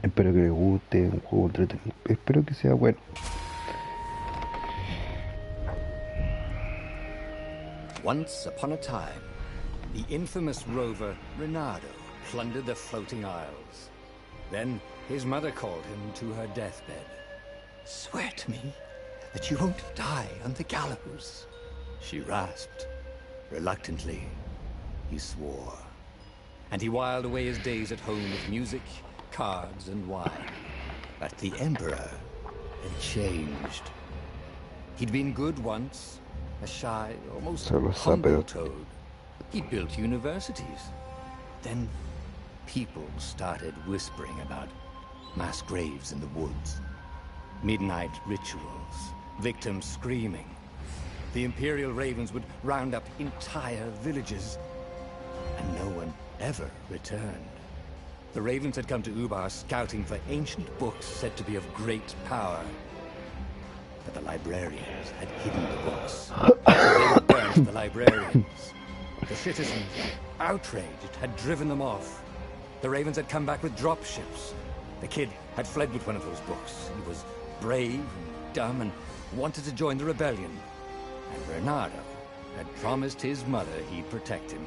Espero que les guste, un juego entretenido. Espero que sea bueno. Once upon a time, the infamous rover Reynardo plundered the floating isles. Then his mother called him to her deathbed. "Swear to me that you won't die on the gallows," she rasped. Reluctantly, he swore. And he whiled away his days at home with music, cards, and wine. But the Emperor had changed. He'd been good once, a shy, almost humble toad. He'd built universities. Then people started whispering about mass graves in the woods, midnight rituals, victims screaming. The Imperial Ravens would round up entire villages, and no one ever returned. The Ravens had come to Ubar scouting for ancient books said to be of great power. But the librarians had hidden the books. They had burnt the librarians. The citizens, outraged, had driven them off. The Ravens had come back with dropships. The kid had fled with one of those books. He was brave and dumb and wanted to join the rebellion. And Reynardo had promised his mother he'd protect him.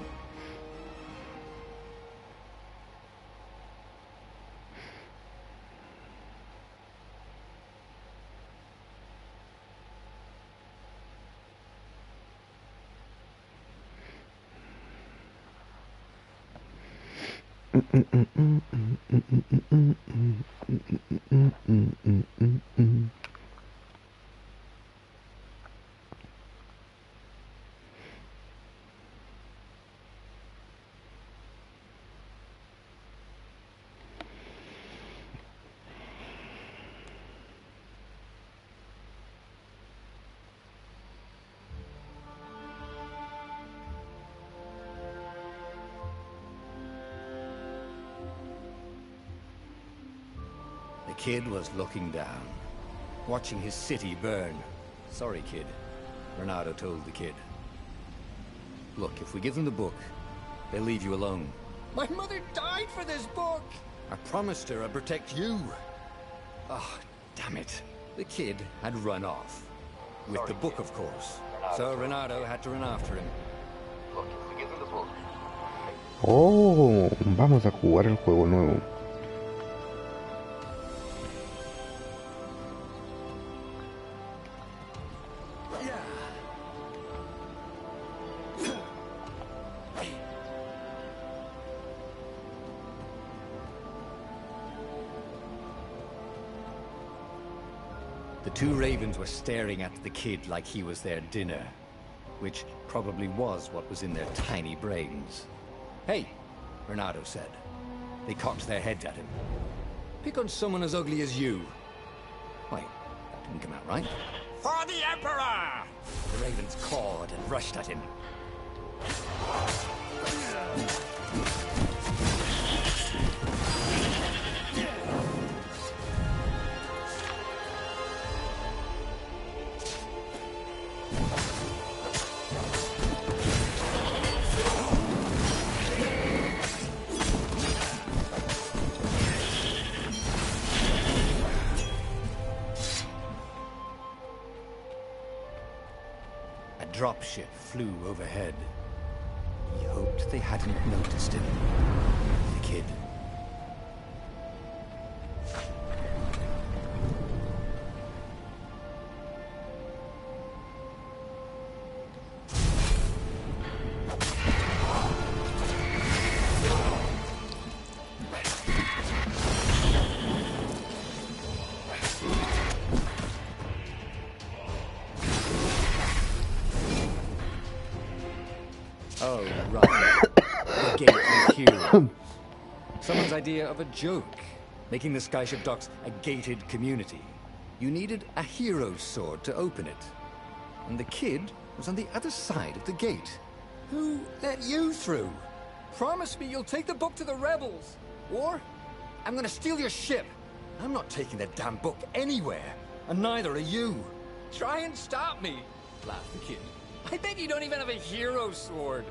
The kid was looking down, watching his city burn. "Sorry, kid," Reynardo told the kid. "Look, if we give them the book, they'll leave you alone." "My mother died for this book!" "I promised her I'd protect you." Oh, damn it. The kid had run off. With the book, of course. So Reynardo had to run after him. "Look, if we give them the book." Oh, vamos a jugar el juego nuevo. The two ravens were staring at the kid like he was their dinner, which probably was what was in their tiny brains. "Hey," Reynardo said. They cocked their heads at him. "Pick on someone as ugly as you." Wait, that didn't come out right. "For the Emperor!" The ravens cawed and rushed at him. A dropship flew overhead. He hoped they hadn't noticed him. The kid. Oh, right. The gate was hero. Someone's idea of a joke. Making the skyship docks a gated community. You needed a hero's sword to open it. And the kid was on the other side of the gate. Who let you through? Promise me you'll take the book to the rebels. Or I'm gonna steal your ship. I'm not taking that damn book anywhere. And neither are you. Try and stop me, laughed the kid. I bet you don't even have a hero sword.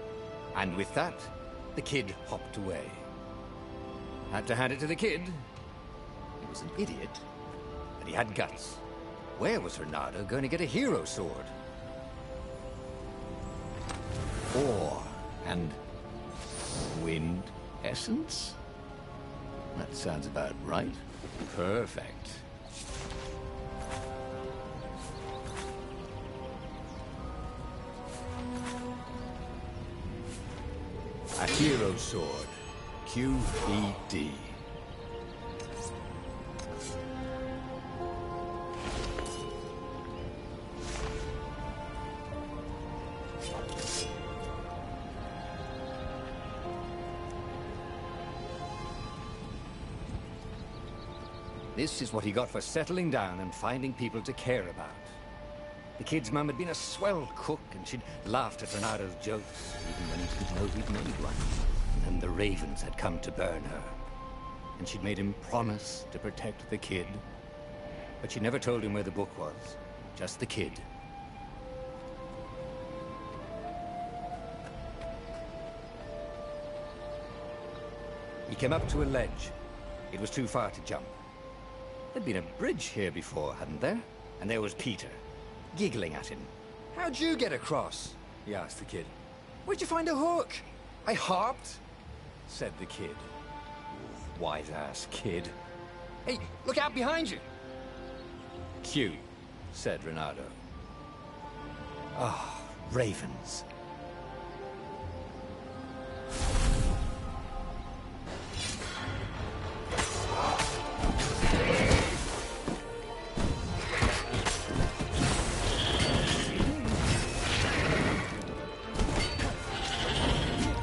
And with that, the kid hopped away. Had to hand it to the kid. He was an idiot, but he had guts. Where was Renato going to get a hero sword? Ore and wind essence? That sounds about right. Perfect. A hero sword. QED. This is what he got for settling down and finding people to care about. The kid's mum had been a swell cook, and she'd laughed at Renato's jokes, even when he didn't know he'd made one. And the ravens had come to burn her. And she'd made him promise to protect the kid. But she never told him where the book was. Just the kid. He came up to a ledge. It was too far to jump. There'd been a bridge here before, hadn't there? And there was Peter, giggling at him. "How'd you get across?" he asked the kid. "Where'd you find a hook?" "I hopped," said the kid. Wise-ass kid. "Hey, look out behind you!" "Q," said Renato. Ah, ravens.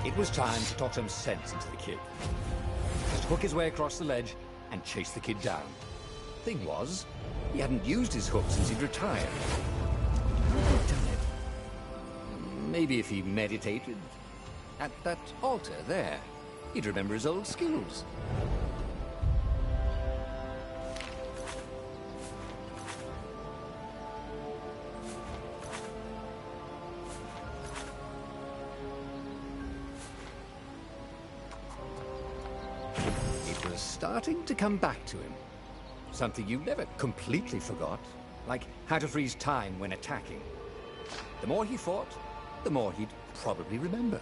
It was time to talk some sense into the kid. Just hook his way across the ledge and chase the kid down. Thing was, he hadn't used his hook since he'd retired. How had he done it? Maybe if he meditated at that altar there, he'd remember his old skills. Starting to come back to him. Something you never completely forgot, like how to freeze time when attacking. The more he fought, the more he'd probably remember.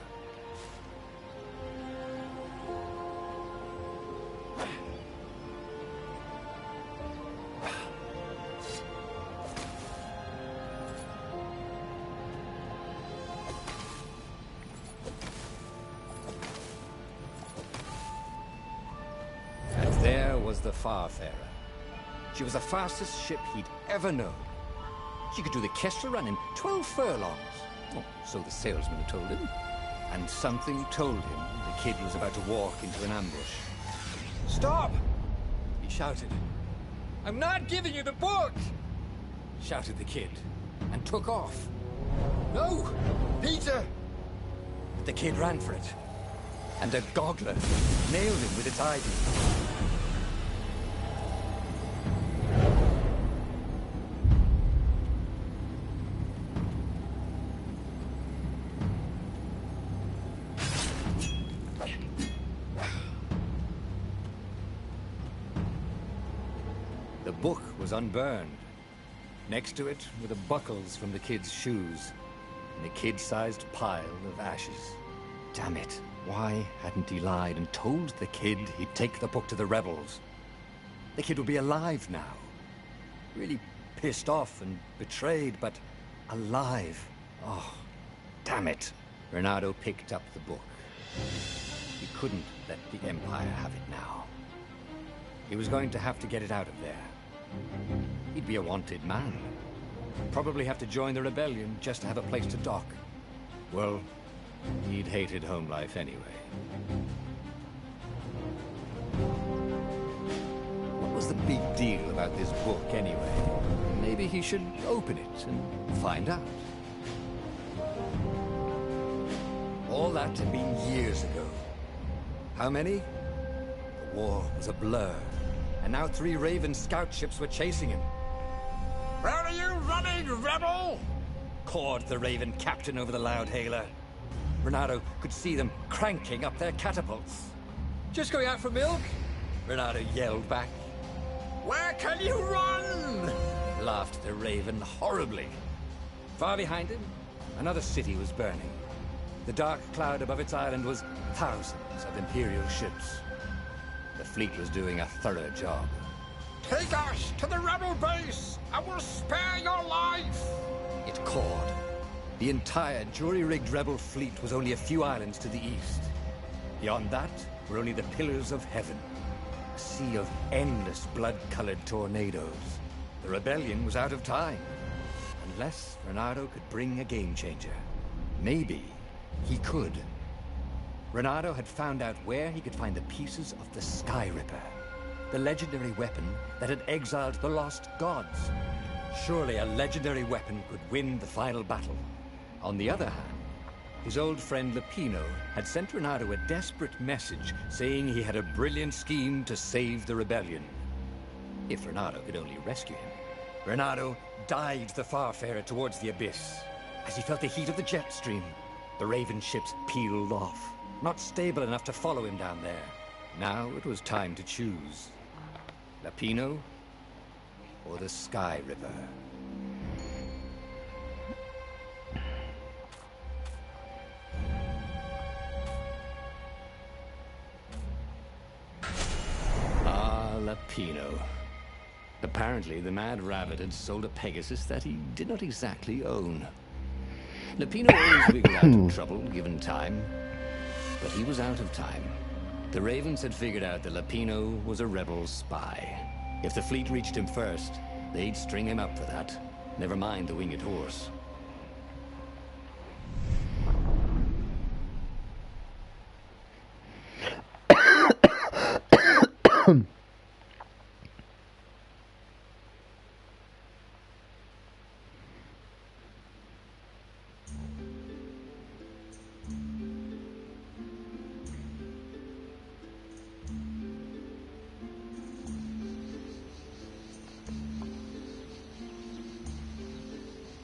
Was the Farfarer. She was the fastest ship he'd ever known. She could do the Kestra run in 12 furlongs. Oh, so the salesman had told him. And something told him the kid was about to walk into an ambush. "Stop!" he shouted. "I'm not giving you the book!" shouted the kid, and took off. "No! Peter!" But the kid ran for it, and a goggler nailed him with its ivy. The book was unburned. Next to it were the buckles from the kid's shoes, and a kid-sized pile of ashes. Damn it, why hadn't he lied and told the kid he'd take the book to the rebels? The kid would be alive now. Really pissed off and betrayed, but alive. Oh, damn it. Renato picked up the book. He couldn't let the Empire have it now. He was going to have to get it out of there. He'd be a wanted man. Probably have to join the rebellion just to have a place to dock. Well, he'd hated home life anyway. What was the big deal about this book anyway? Maybe he should open it and find out. All that had been years ago. How many? The war was a blur. And now 3 Raven scout ships were chasing him. "Where are you running, rebel?" cawed the Raven captain over the loud hailer. Renato could see them cranking up their catapults. Just going out for milk? Renato yelled back. Where can you run? Laughed the raven horribly. Far behind him, another city was burning. The dark cloud above its island was thousands of Imperial ships. The fleet was doing a thorough job. Take us to the rebel base, and we'll spare your life! It cawed. The entire jury-rigged rebel fleet was only a few islands to the east. Beyond that were only the pillars of heaven. A sea of endless blood-colored tornadoes. The rebellion was out of time. Unless Renato could bring a game-changer. Maybe he could. Renato had found out where he could find the pieces of the Sky Ripper. The legendary weapon that had exiled the lost gods. Surely a legendary weapon could win the final battle. On the other hand, his old friend Lapino had sent Renato a desperate message saying he had a brilliant scheme to save the rebellion. If Renato could only rescue him. Renato dived the Farfarer towards the abyss. As he felt the heat of the jet stream, the Raven ships peeled off, not stable enough to follow him down there. Now it was time to choose. Lapino or the Sky Ripper. Lapino. Apparently, the Mad Rabbit had sold a Pegasus that he did not exactly own. Lapino always wiggled out of trouble, given time. But he was out of time. The Ravens had figured out that Lapino was a rebel spy. If the fleet reached him first, they'd string him up for that. Never mind the winged horse.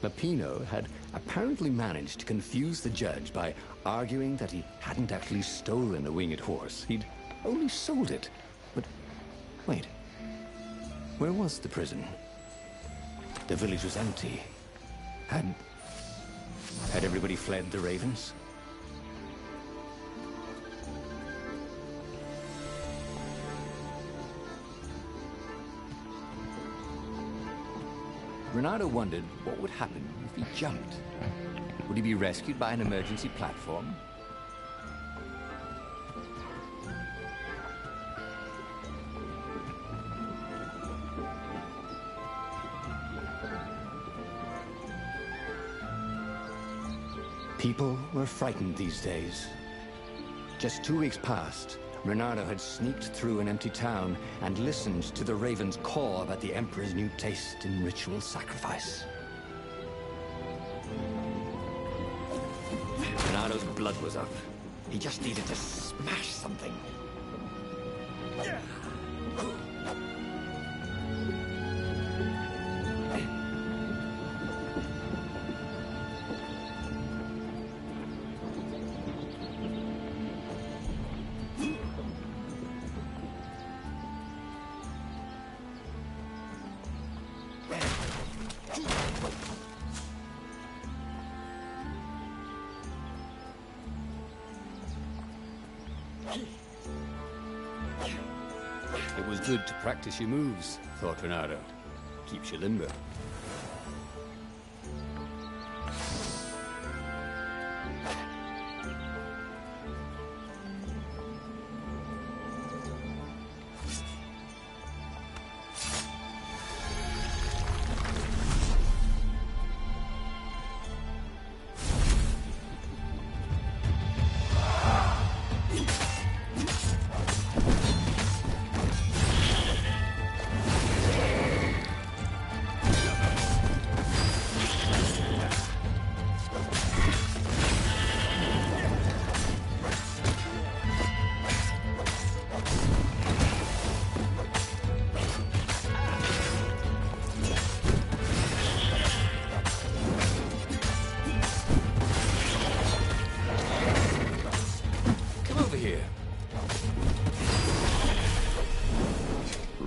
Lapino had apparently managed to confuse the judge by arguing that he hadn't actually stolen the winged horse. He'd only sold it. But wait, where was the prison? The village was empty. Had everybody fled the Ravens? Renato wondered what would happen if he jumped. Would he be rescued by an emergency platform? People were frightened these days. Just 2 weeks past, Renato had sneaked through an empty town and listened to the Ravens caw about the Emperor's new taste in ritual sacrifice. Renato's blood was up. He just needed to smash something. It was good to practice your moves, thought Renato. Keeps you limber.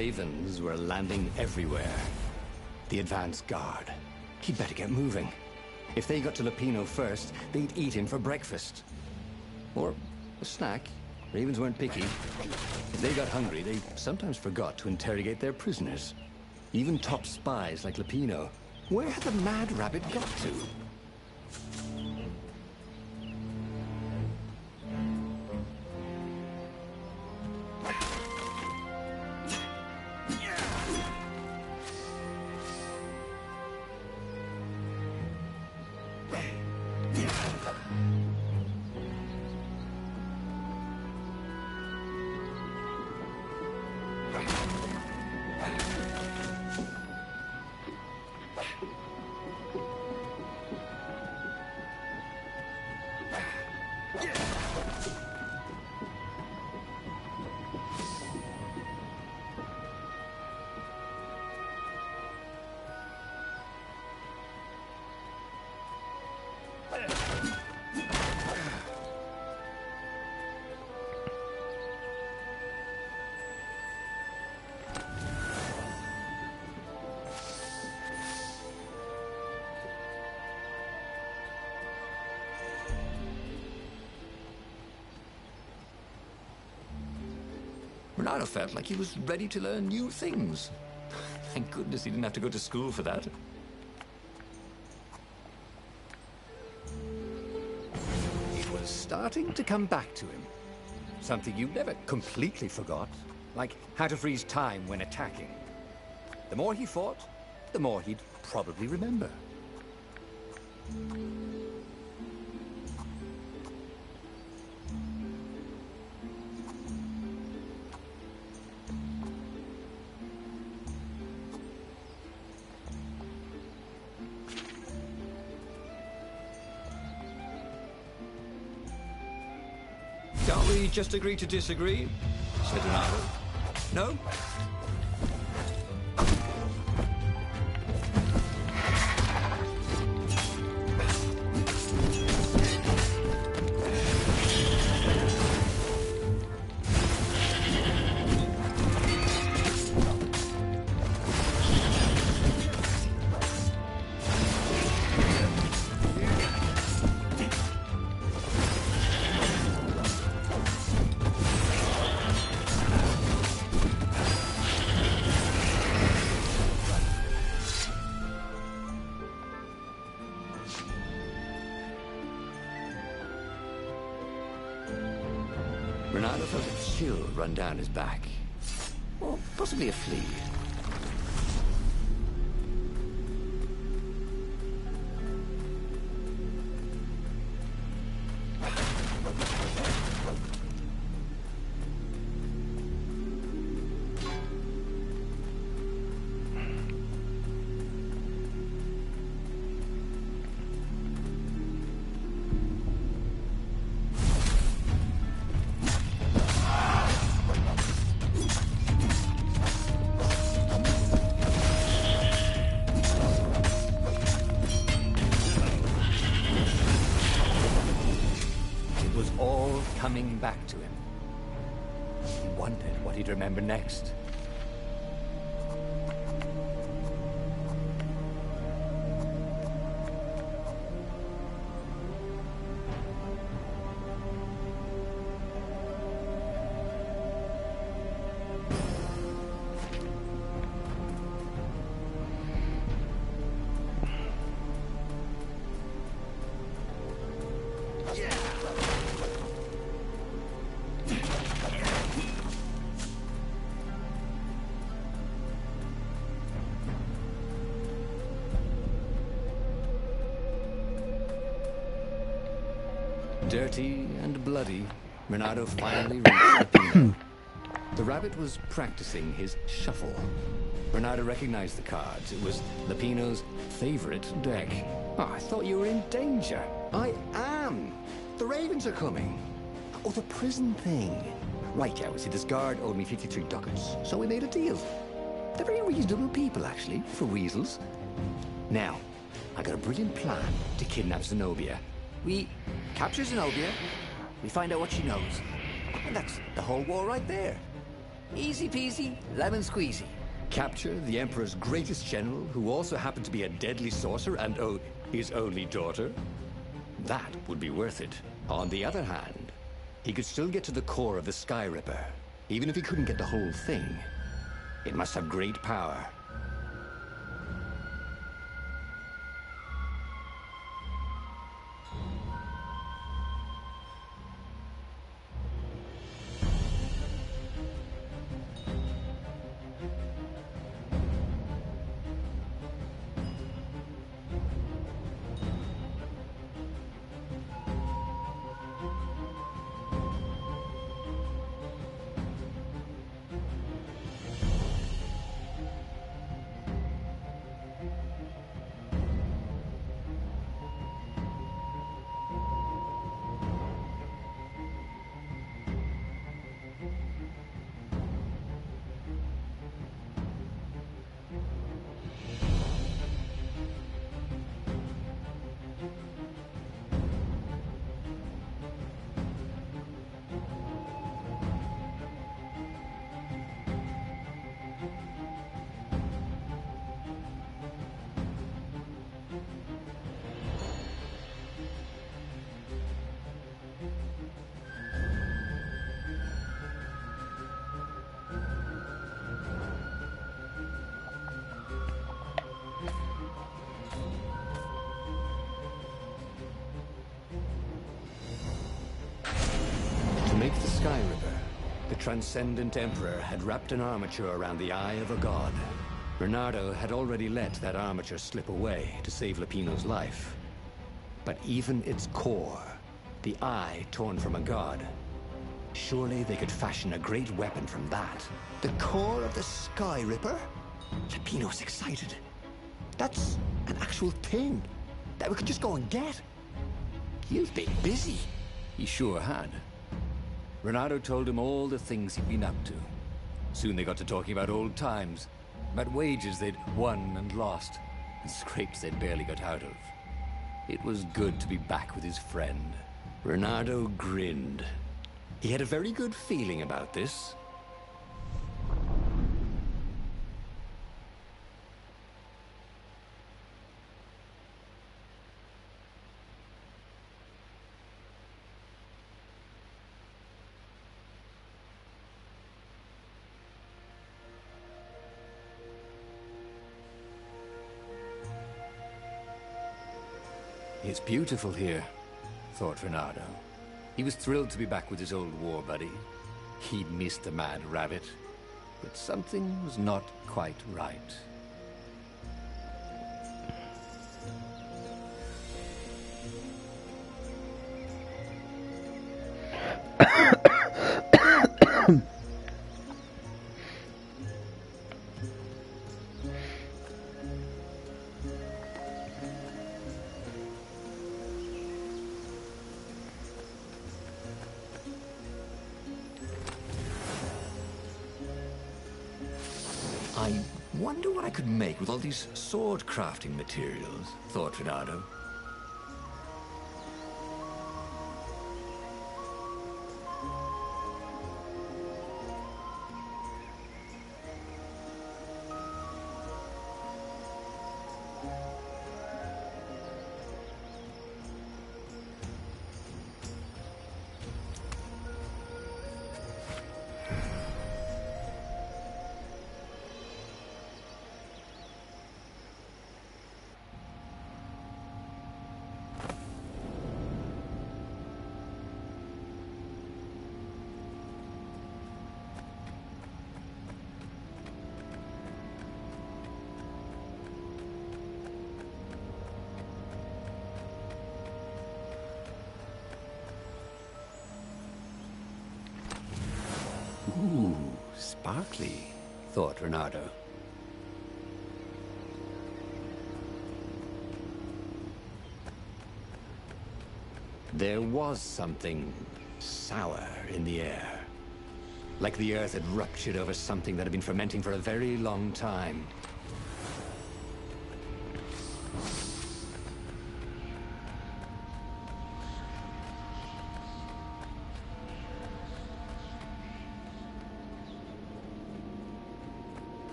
Ravens were landing everywhere. The advance guard. He'd better get moving. If they got to Lupino first, they'd eat him for breakfast. Or a snack. Ravens weren't picky. If they got hungry, they sometimes forgot to interrogate their prisoners. Even top spies like Lupino. Where had the mad rabbit got to? Renato felt like he was ready to learn new things. Thank goodness he didn't have to go to school for that. It was starting to come back to him. Something you never completely forgot, like how to freeze time when attacking. The more he fought, the more he'd probably remember. Can't we just agree to disagree? Said Renato. No? Renato felt a chill run down his back. Or possibly a flea. Coming back to him. He wondered what he'd remember next. Dirty and bloody, Renato finally reached Lupino. The rabbit was practicing his shuffle. Renato recognized the cards. It was Lupino's favorite deck. Oh, I thought you were in danger. I am. The Ravens are coming. Oh, the prison thing. Right, yeah, see, this guard owed me 53 ducats, so we made a deal. They're very reasonable people, actually, for weasels. Now, I got a brilliant plan to kidnap Zenobia. We capture Zenobia, we find out what she knows, and that's the whole war right there. Easy peasy, lemon squeezy. Capture the Emperor's greatest general, who also happened to be a deadly sorcerer, and oh, his only daughter? That would be worth it. On the other hand, he could still get to the core of the Sky Ripper, even if he couldn't get the whole thing. It must have great power. To make the Sky Ripper, the Transcendent Emperor had wrapped an armature around the eye of a god. Bernardo had already let that armature slip away to save Lupino's life. But even its core, the eye torn from a god, surely they could fashion a great weapon from that. The core of the Sky Ripper? Lupino's excited. That's an actual thing that we could just go and get. You've been busy. He sure had. Bernardo told him all the things he'd been up to. Soon they got to talking about old times, about wages they'd won and lost, and scrapes they'd barely got out of. It was good to be back with his friend. Bernardo grinned. He had a very good feeling about this. It's beautiful here, thought Bernardo. He was thrilled to be back with his old war buddy. He'd missed the mad rabbit, but something was not quite right. I wonder what I could make with all these sword crafting materials, thought Bernardo. Ooh, sparkly, thought Bernardo. There was something sour in the air. Like the earth had ruptured over something that had been fermenting for a very long time.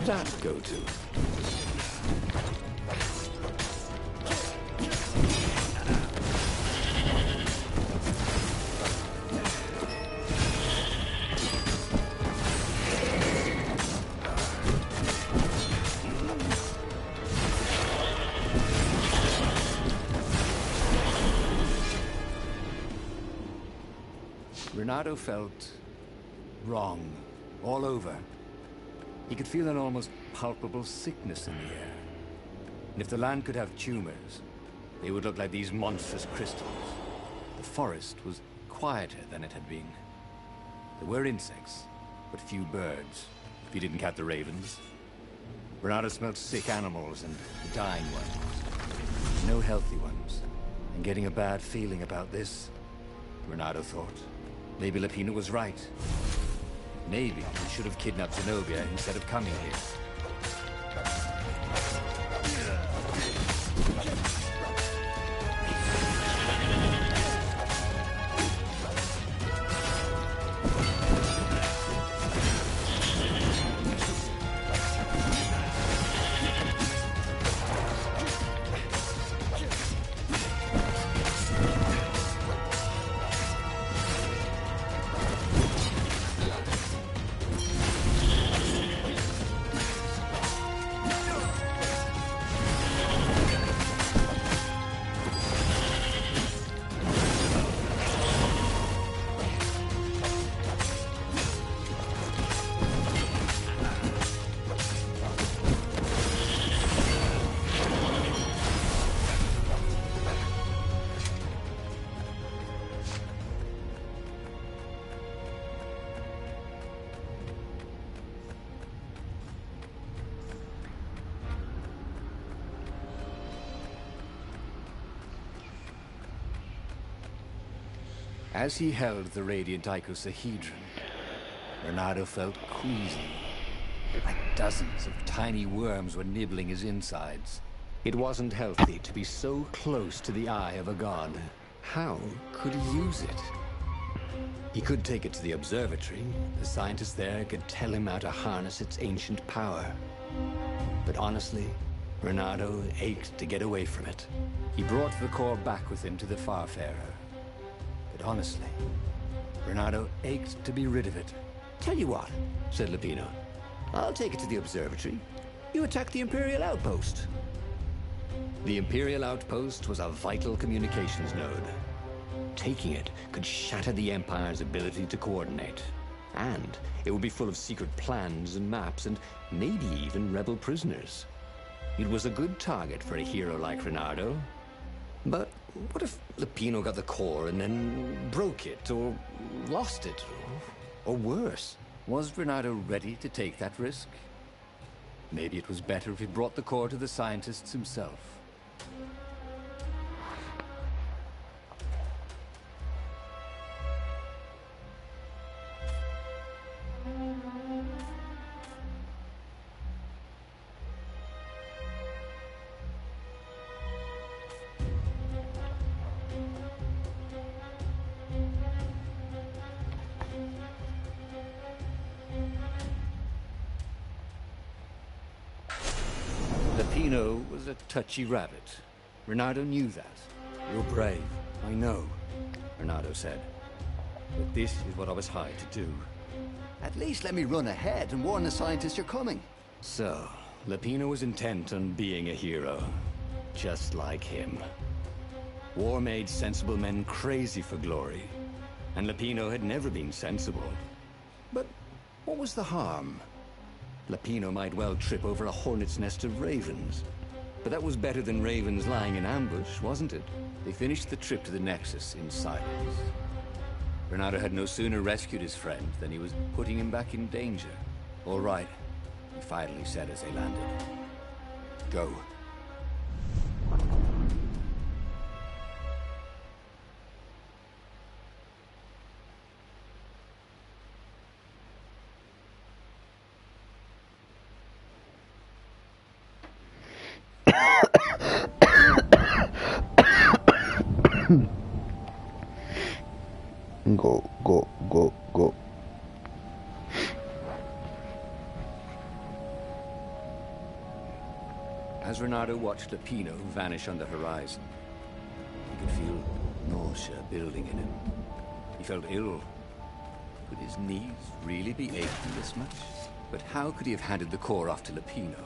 that go to? Renato felt wrong all over. He could feel an almost palpable sickness in the air. And if the land could have tumors, they would look like these monstrous crystals. The forest was quieter than it had been. There were insects, but few birds, if you didn't count the ravens. Renato smelled sick animals and dying ones. No healthy ones. And getting a bad feeling about this, Renato thought. Maybe Lapino was right. Maybe he should have kidnapped Zenobia instead of coming here. As he held the radiant icosahedron, Renato felt queasy. Like dozens of tiny worms were nibbling his insides. It wasn't healthy to be so close to the eye of a god. How could he use it? He could take it to the observatory. The scientists there could tell him how to harness its ancient power. But honestly, Renato ached to get away from it. He brought the core back with him to the Farfarer. But honestly, Renato ached to be rid of it. "Tell you what," said Lapino. "I'll take it to the observatory. You attack the Imperial outpost." The Imperial outpost was a vital communications node. Taking it could shatter the Empire's ability to coordinate. And it would be full of secret plans and maps and maybe even rebel prisoners. It was a good target for a hero like Renato. But what if Lapino got the core and then broke it, or lost it, or worse? Was Renato ready to take that risk? Maybe it was better if he brought the core to the scientists himself. Lapino was a touchy rabbit. Renato knew that. "You're brave, I know," Renato said. "But this is what I was hired to do." "At least let me run ahead and warn the scientists you're coming." So, Lapino was intent on being a hero, just like him. War made sensible men crazy for glory, and Lapino had never been sensible. But what was the harm? Lapino might well trip over a hornet's nest of ravens. But that was better than ravens lying in ambush, wasn't it? They finished the trip to the Nexus in silence. Renato had no sooner rescued his friend than he was putting him back in danger. "All right," he finally said as they landed. "Go." Go, go, go, go. as Renato watched Lupino vanish on the horizon. He could feel nausea building in him. He felt ill. Could his knees really be aching this much? But how could he have handed the core off to Lupino?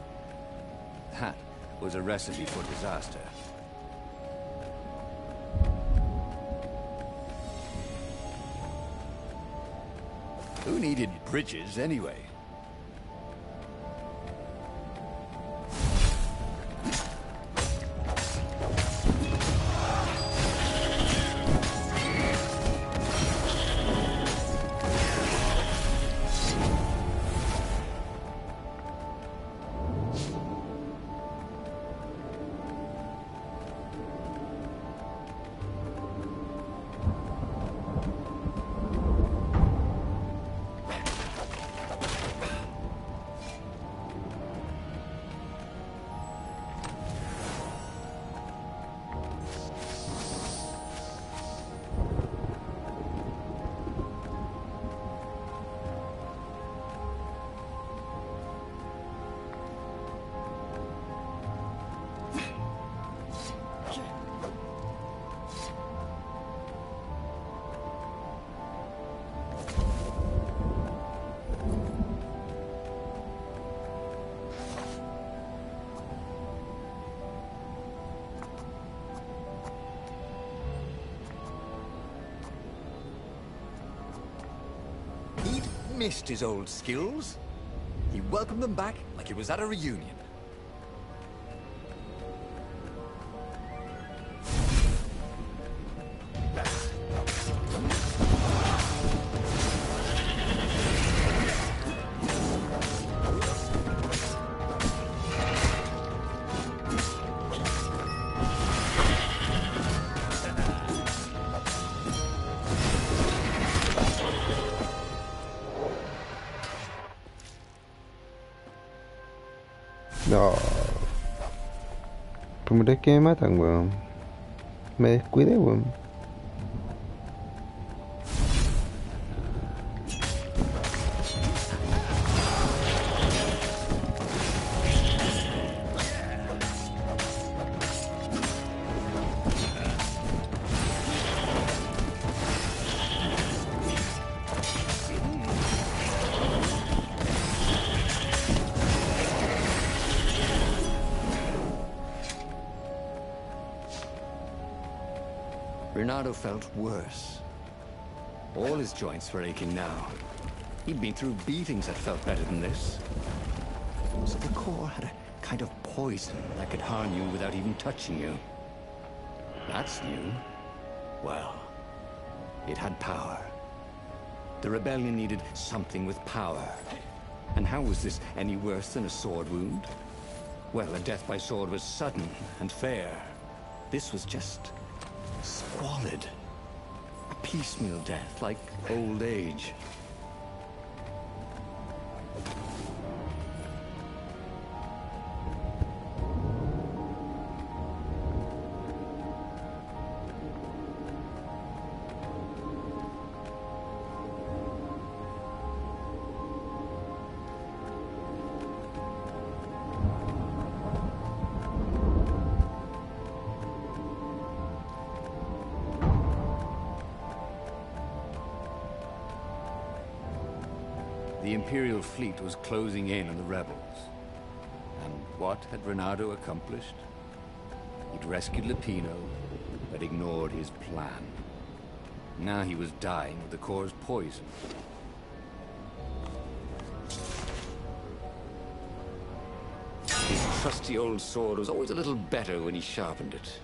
That was a recipe for disaster. Who needed bridges anyway? He'd missed his old skills. He welcomed them back like it was at a reunion. No. Primera vez que me matan, weón. Me descuidé, weón. Renato felt worse. All his joints were aching now. He'd been through beatings that felt better than this. So the core had a kind of poison that could harm you without even touching you. That's new. Well, it had power. The rebellion needed something with power. And how was this any worse than a sword wound? Well, a death by sword was sudden and fair. This was just squalid. A piecemeal death, like old age. The Imperial fleet was closing in on the rebels. And what had Renato accomplished? He'd rescued Lupino, but ignored his plan. Now he was dying of the core's poison. His trusty old sword was always a little better when he sharpened it.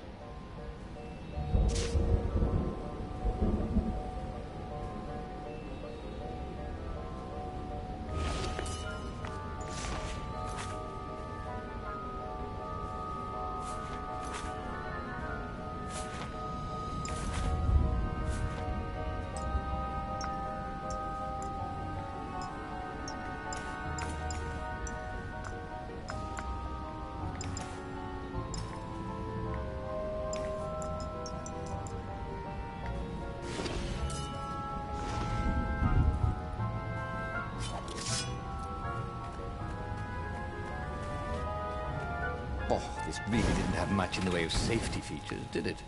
Oh, this really didn't have much in the way of safety features, did it?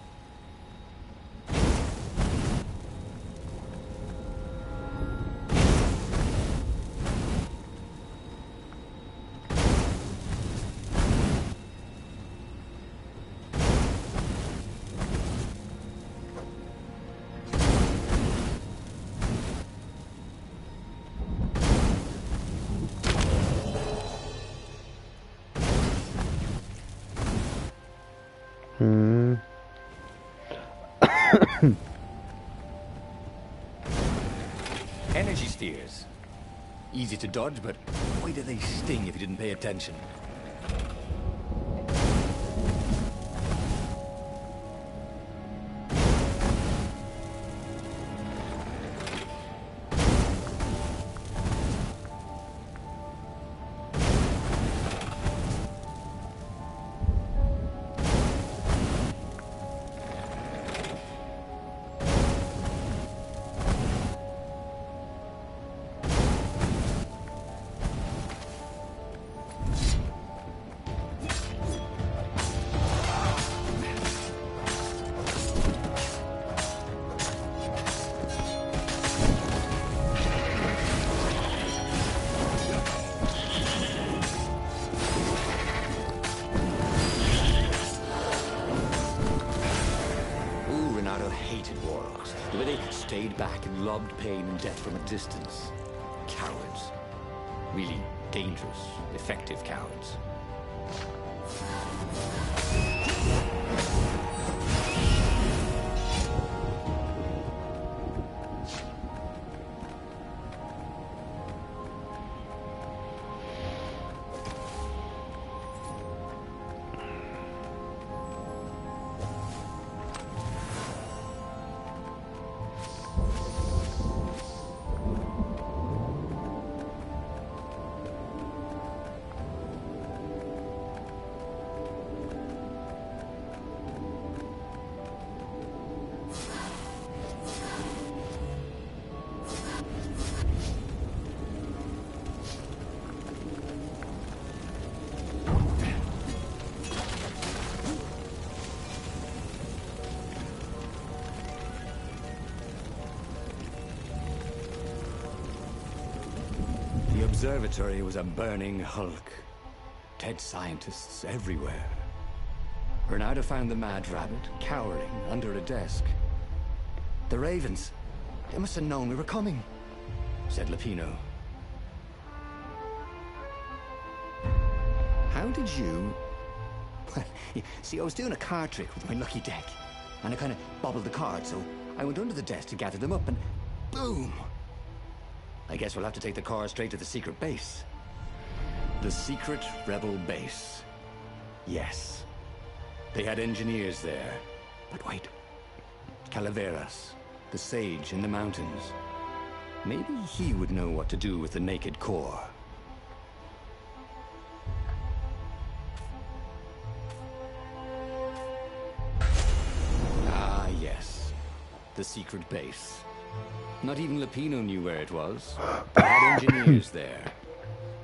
Energy spheres. Easy to dodge, but boy do they sting if you didn't pay attention. Stayed back and lobbed pain and death from a distance. Cowards. Really dangerous, effective cowards. The observatory was a burning hulk. Dead scientists everywhere. Bernardo found the mad rabbit cowering under a desk. The ravens. They must have known we were coming, said Lupino. How did you... See, I was doing a card trick with my lucky deck, and I kind of bobbled the cards, so I went under the desk to gather them up, and boom! I guess we'll have to take the car straight to the secret base. The secret rebel base. Yes. They had engineers there. But wait. Calaveras, the sage in the mountains. Maybe he would know what to do with the naked core. Ah, yes. The secret base. Not even Lupino knew where it was. They had engineers there.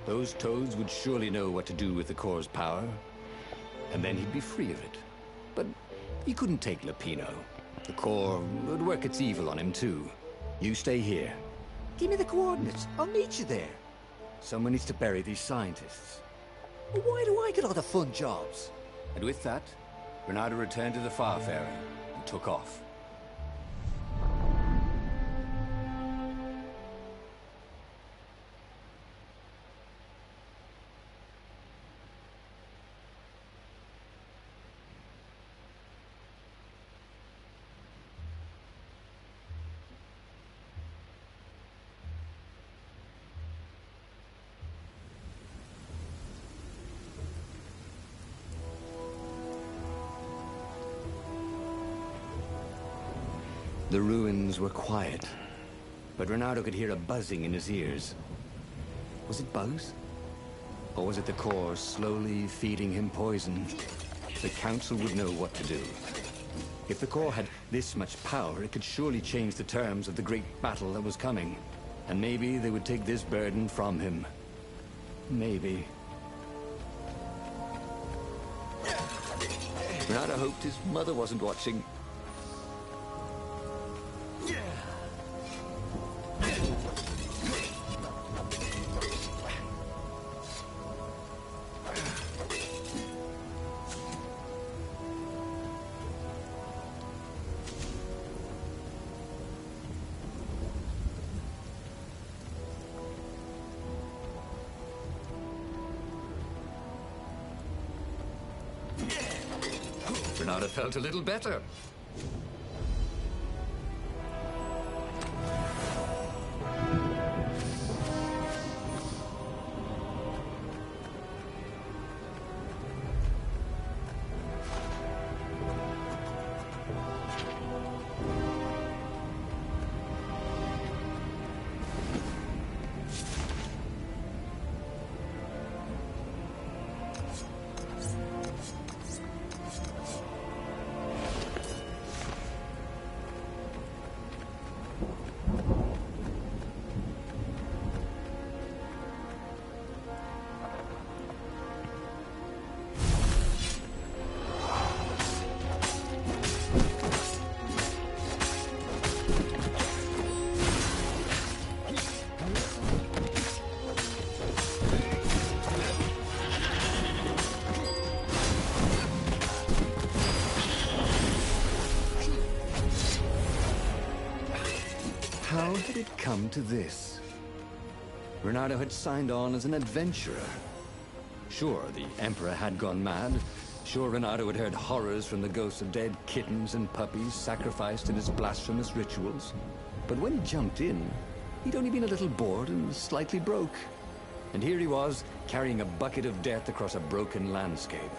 Those toads would surely know what to do with the core's power. And then he'd be free of it. But he couldn't take Lupino. The core would work its evil on him too. You stay here. Give me the coordinates. I'll meet you there. Someone needs to bury these scientists. Well, why do I get all the fun jobs? And with that, Bernardo returned to the Farfarer and took off. The ruins were quiet, but Bernardo could hear a buzzing in his ears. Was it bugs? Or was it the core slowly feeding him poison? The council would know what to do. If the core had this much power, it could surely change the terms of the great battle that was coming. And maybe they would take this burden from him. Maybe. Renardo hoped his mother wasn't watching. Renardo felt a little better. How had it come to this? Renardo had signed on as an adventurer. Sure, the Emperor had gone mad. Sure, Renardo had heard horrors from the ghosts of dead kittens and puppies sacrificed in his blasphemous rituals. But when he jumped in, he'd only been a little bored and slightly broke. And here he was, carrying a bucket of death across a broken landscape.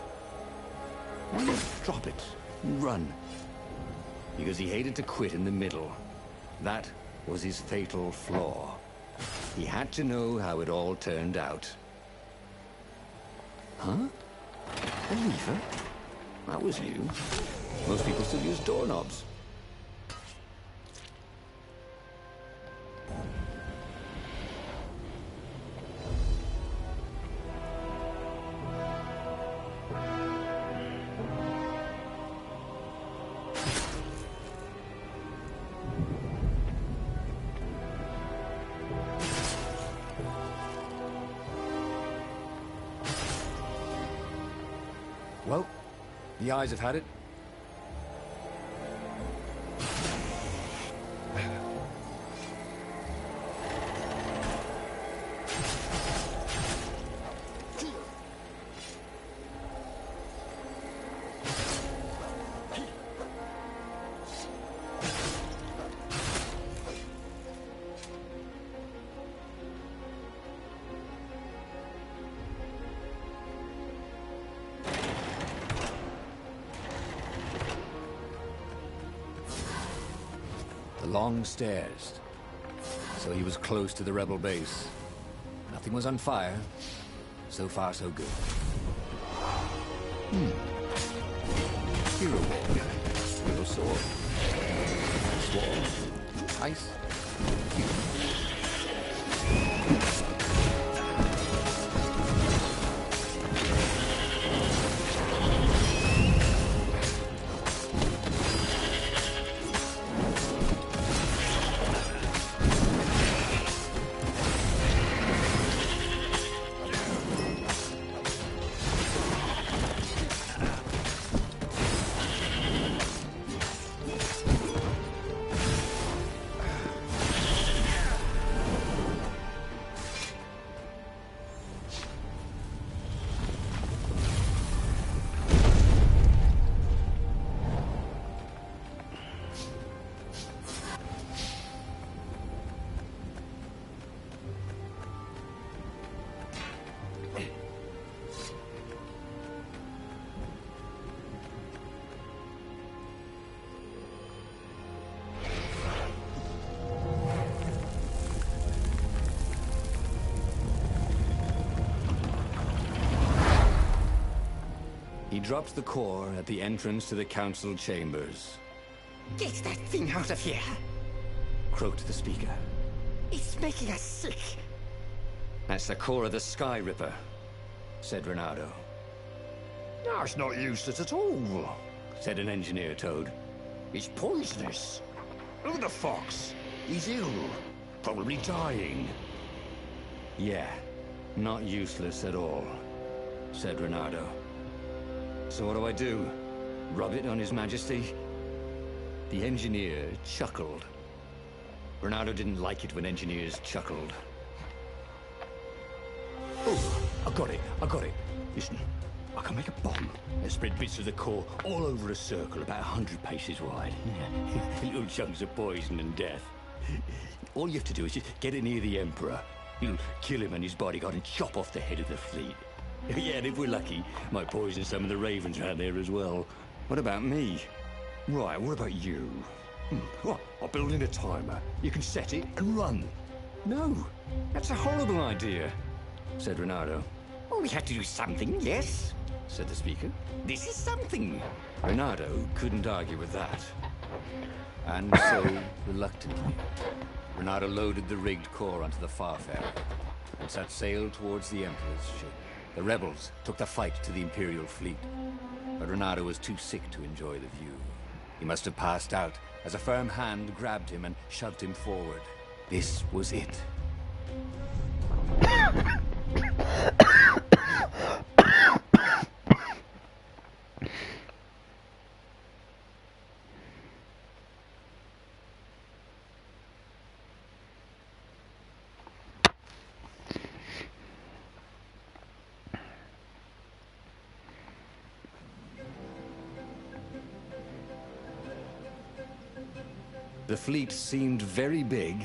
Why not drop it and run? Because he hated to quit in the middle. That was his fatal flaw. He had to know how it all turned out. Huh? A lever? That was new. Most people still use doorknobs. Well, the eyes have had it. Long stairs. So he was close to the rebel base. Nothing was on fire. So far, so good. Hero bag. Hero sword. Sword. Ice. He dropped the core at the entrance to the council chambers. Get that thing out of here! Croaked the speaker. It's making us sick! That's the core of the Sky Ripper, said Renardo. No, it's not useless at all, said an engineer toad. It's poisonous. Look at the fox. He's ill, probably dying. Yeah, not useless at all, said Reynardo. So what do I do? Rub it on His Majesty? The engineer chuckled. Reynardo didn't like it when engineers chuckled. Oh, I got it. Listen, I can make a bomb and spread bits of the core all over a circle about 100 paces wide. Little chunks of poison and death. All you have to do is just get it near the Emperor. You'll kill him and his bodyguard and chop off the head of the fleet. Yeah, and if we're lucky, might poison some of the ravens around there as well. What about me? Right, what about you? Well, I'll build in a timer. You can set it and run. No, that's a horrible idea, said Reynardo. Oh, we have to do something, yes? Said the speaker. This is something. Reynardo couldn't argue with that. And so, reluctantly, Reynardo loaded the rigged core onto the Farfarer and set sail towards the Emperor's ship. The rebels took the fight to the Imperial fleet, but Reynardo was too sick to enjoy the view. He must have passed out as a firm hand grabbed him and shoved him forward. This was it. The fleet seemed very big,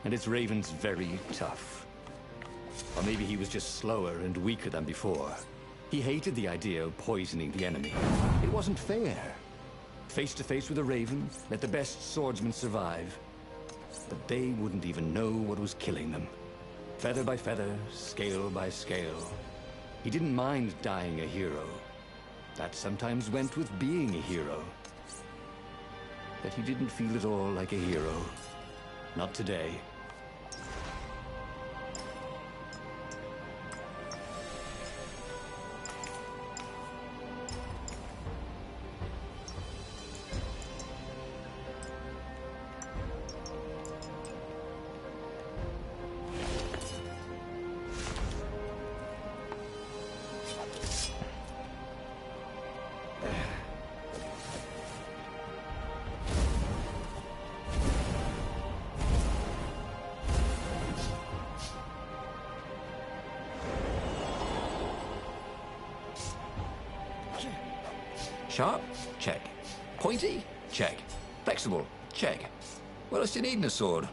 and its ravens very tough. Or maybe he was just slower and weaker than before. He hated the idea of poisoning the enemy. It wasn't fair. Face to face with a raven, let the best swordsman survive. But they wouldn't even know what was killing them. Feather by feather, scale by scale. He didn't mind dying a hero. That sometimes went with being a hero. But he didn't feel at all like a hero. Not today. Sharp? Check. Pointy? Check. Flexible? Check. What else do you need in a sword?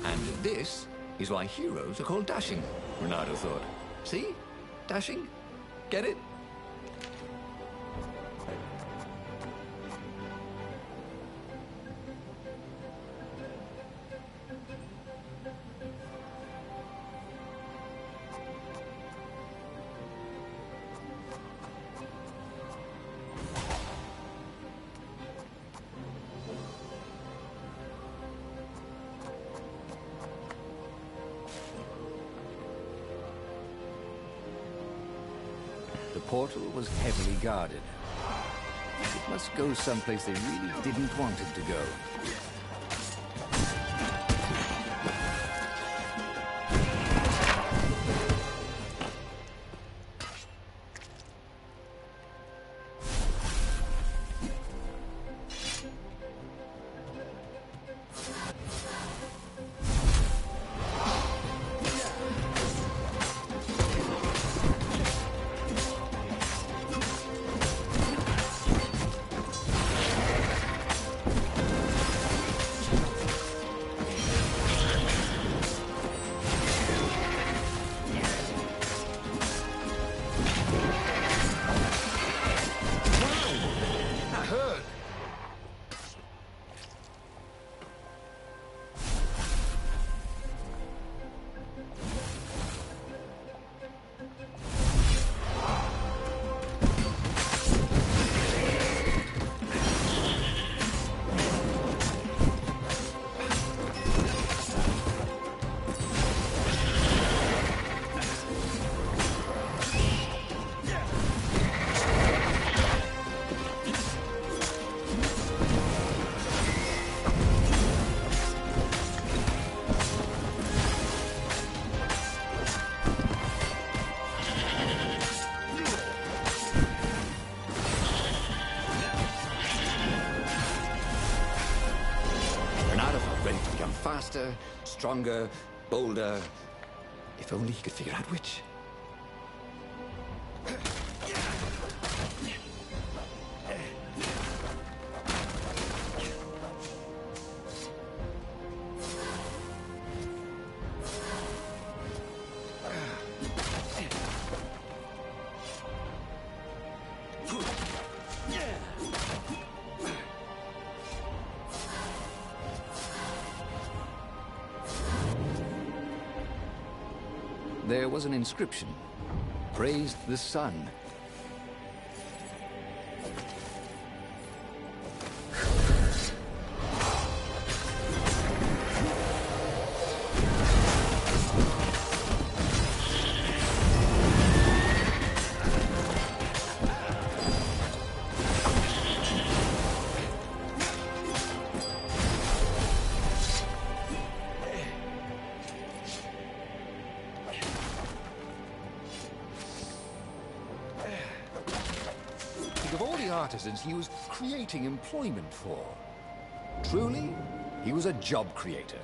And this is why heroes are called dashing, Reynardo thought. See? Dashing? Get it? The portal was heavily guarded. It must go someplace they really didn't want it to go. Faster, stronger, bolder. If only he could figure out which. There was an inscription. Praised the sun. Of all the artisans he was creating employment for. Truly, he was a job creator.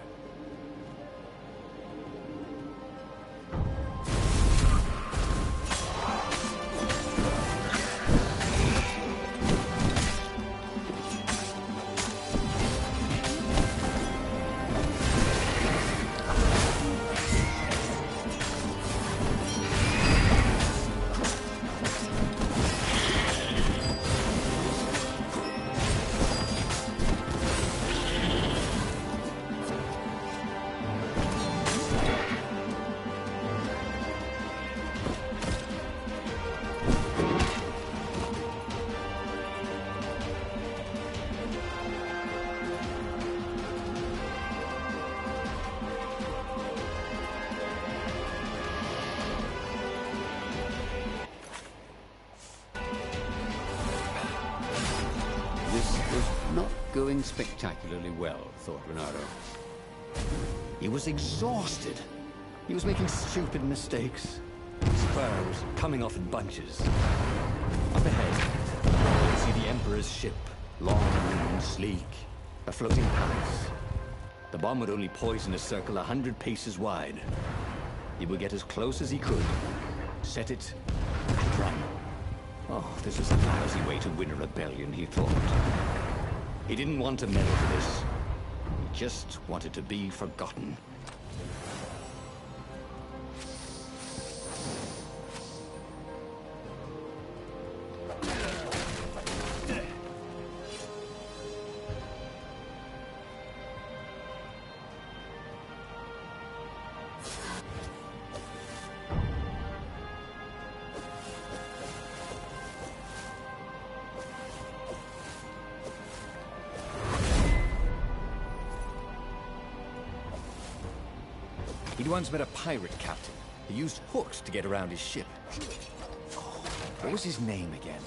This was not going spectacularly well, thought Renato. He was exhausted. He was making stupid mistakes. His fur was coming off in bunches. Up ahead, you could see the Emperor's ship, long and sleek, a floating palace. The bomb would only poison a circle 100 paces wide. He would get as close as he could, set it, and run. Oh, this was a lousy way to win a rebellion, he thought. He didn't want to meddle with this. He just wanted to be forgotten. He'd once met a pirate captain who used hooks to get around his ship. What was his name again?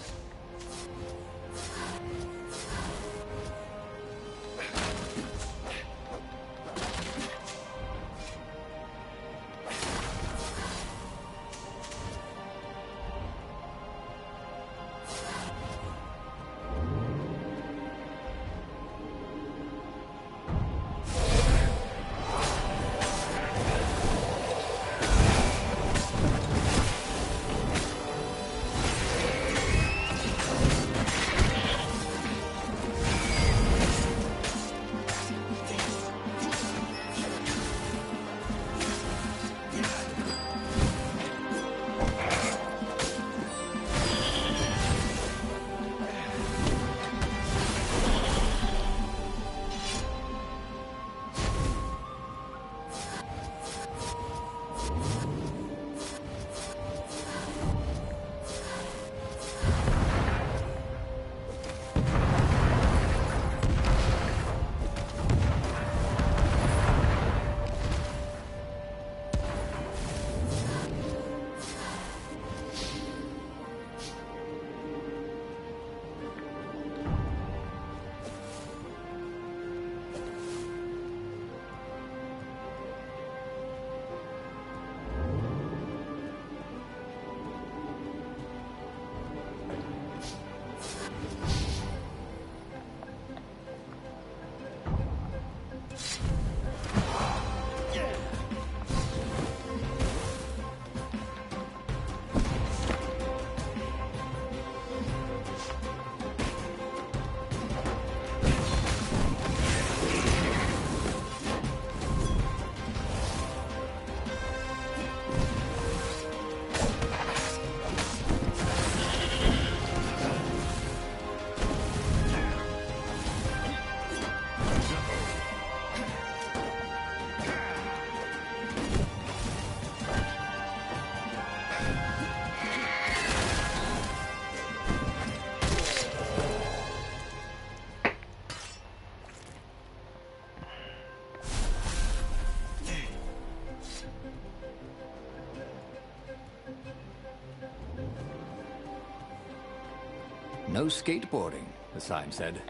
No skateboarding, the sign said.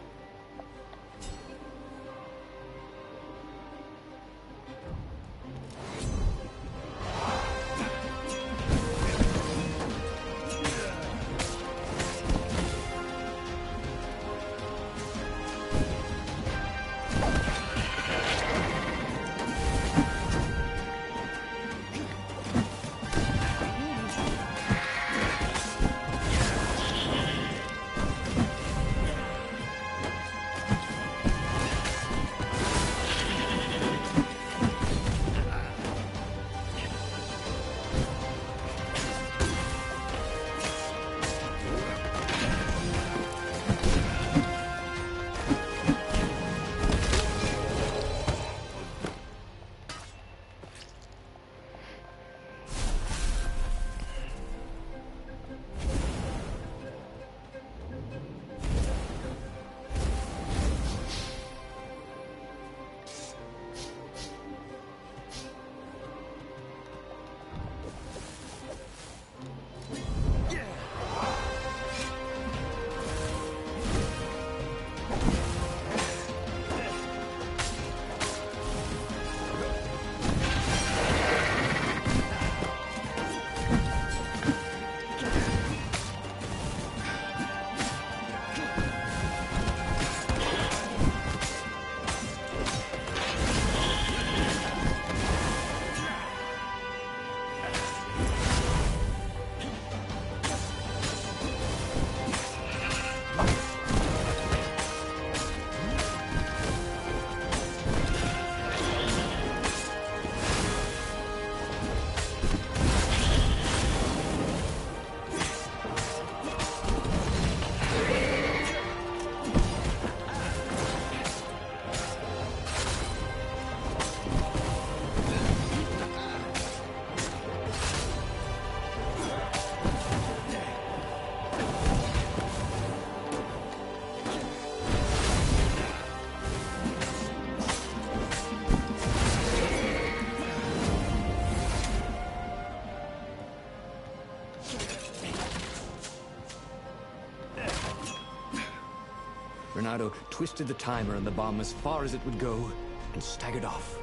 Renato twisted the timer on the bomb as far as it would go and staggered off.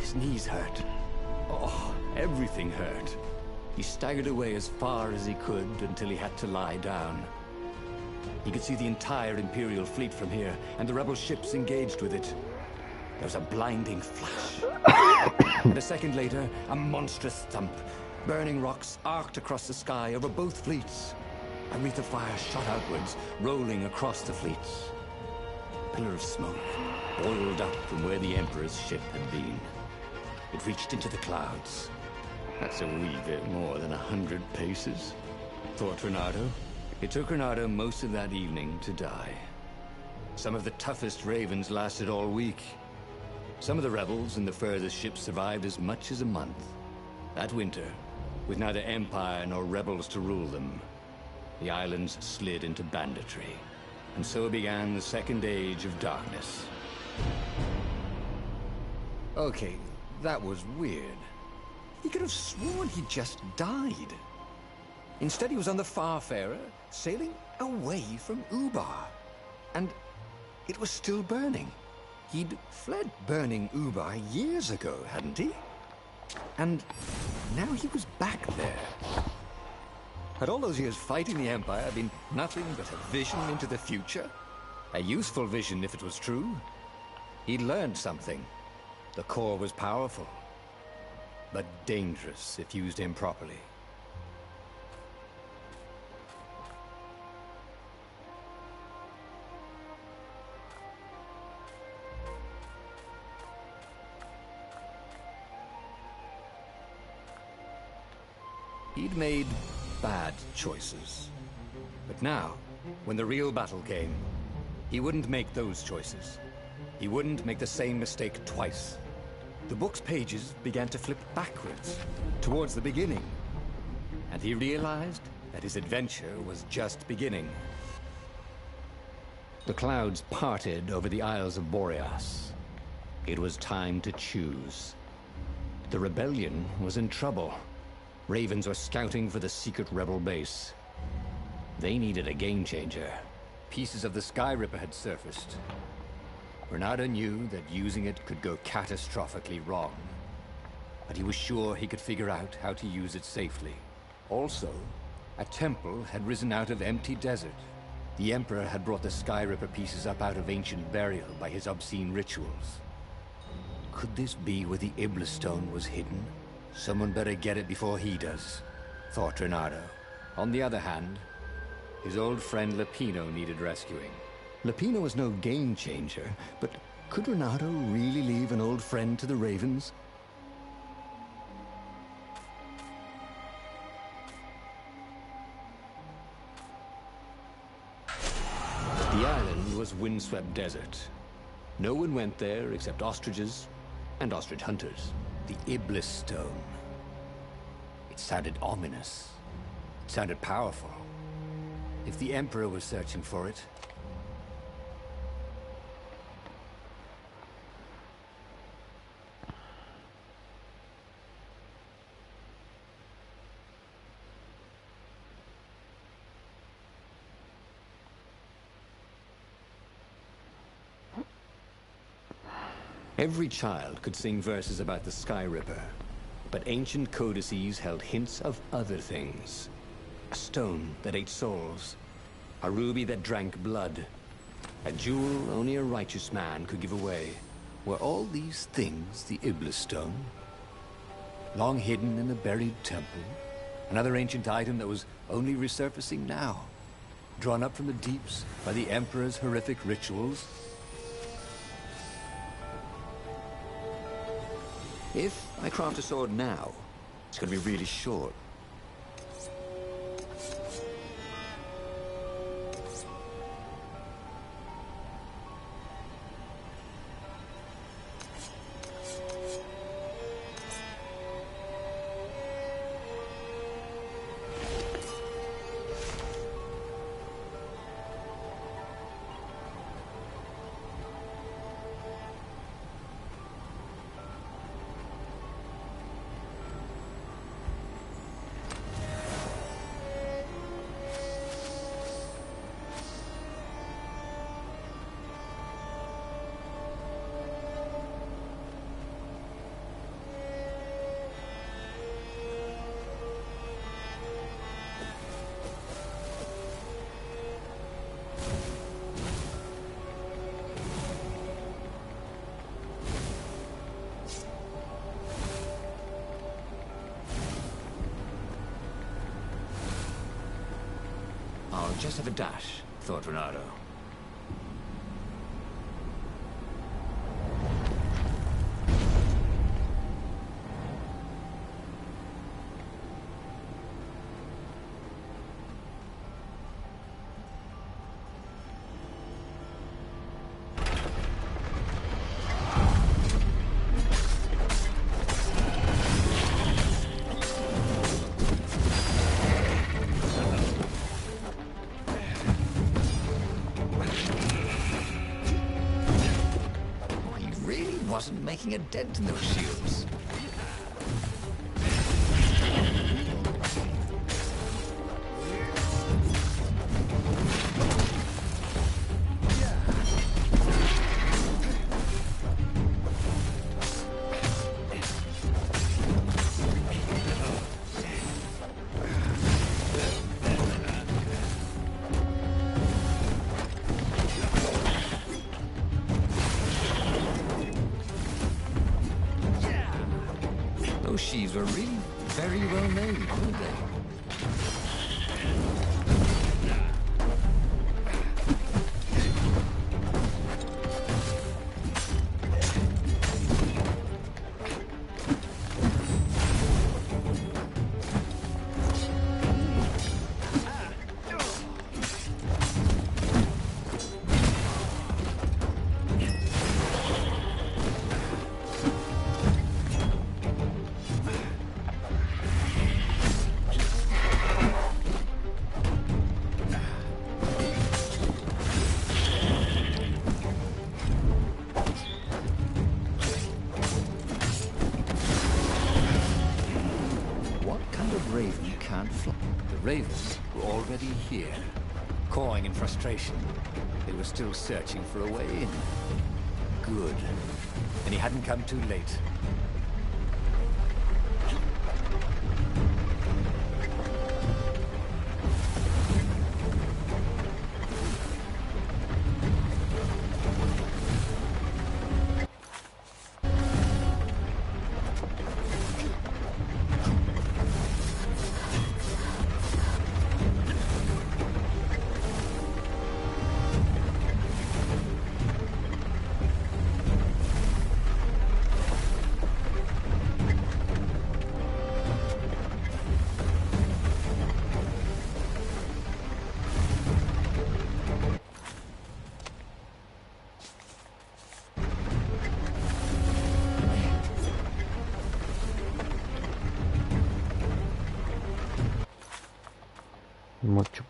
His knees hurt. Oh, everything hurt. He staggered away as far as he could until he had to lie down. He could see the entire Imperial fleet from here, and the rebel ships engaged with it. There was a blinding flash. And a second later, a monstrous thump. Burning rocks arced across the sky over both fleets. A wreath of fire shot outwards, rolling across the fleets. A pillar of smoke boiled up from where the Emperor's ship had been. It reached into the clouds. That's a wee bit more than 100 paces, thought Renato. It took Renato most of that evening to die. Some of the toughest ravens lasted all week. Some of the rebels and the furthest ships survived as much as a month. That winter, with neither Empire nor rebels to rule them, the islands slid into banditry. And so began the Second Age of Darkness. Okay, that was weird. He could have sworn he just died. Instead, he was on the Farfarer, sailing away from Ubar. And it was still burning. He'd fled burning Ubar years ago, hadn't he? And now he was back there. Had all those years fighting the Empire been nothing but a vision into the future? A useful vision if it was true. He'd learned something. The core was powerful, but dangerous if used improperly. He'd made bad choices. But now, when the real battle came, he wouldn't make those choices. He wouldn't make the same mistake twice. The book's pages began to flip backwards, towards the beginning. And he realized that his adventure was just beginning. The clouds parted over the Isles of Boreas. It was time to choose. The rebellion was in trouble. Ravens were scouting for the secret rebel base. They needed a game changer. pieces of the Sky Ripper had surfaced. Renato knew that using it could go catastrophically wrong, but he was sure he could figure out how to use it safely. Also, a temple had risen out of empty desert. The Emperor had brought the Sky Ripper pieces up out of ancient burial by his obscene rituals. Could this be where the Iblis Stone was hidden? Someone better get it before he does, thought Renato. On the other hand, his old friend Lupino needed rescuing. Lupino was no game changer, but could Renato really leave an old friend to the Ravens? The island was windswept desert. No one went there except ostriches and ostrich hunters. The Iblis Stone. It sounded ominous. It sounded powerful. If the Emperor was searching for it, every child could sing verses about the Sky Ripper, but ancient codices held hints of other things. A stone that ate souls, a ruby that drank blood, a jewel only a righteous man could give away. Were all these things the Iblis Stone? Long hidden in a buried temple? Another ancient item that was only resurfacing now? Drawn up from the deeps by the Emperor's horrific rituals? If I craft a sword now, it's going to be really short. I'll just have a dash, thought Renato. Wasn't making a dent in those shields. Those sheaves were really very well made, weren't they? Raven can't fly. The Ravens were already here. cawing in frustration. They were still searching for a way in. Good. And he hadn't come too late. Mucho.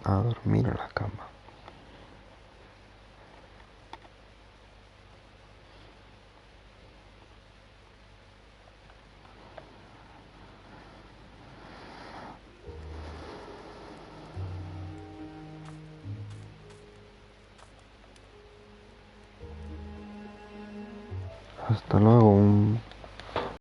A dormir a la cama. Hasta luego.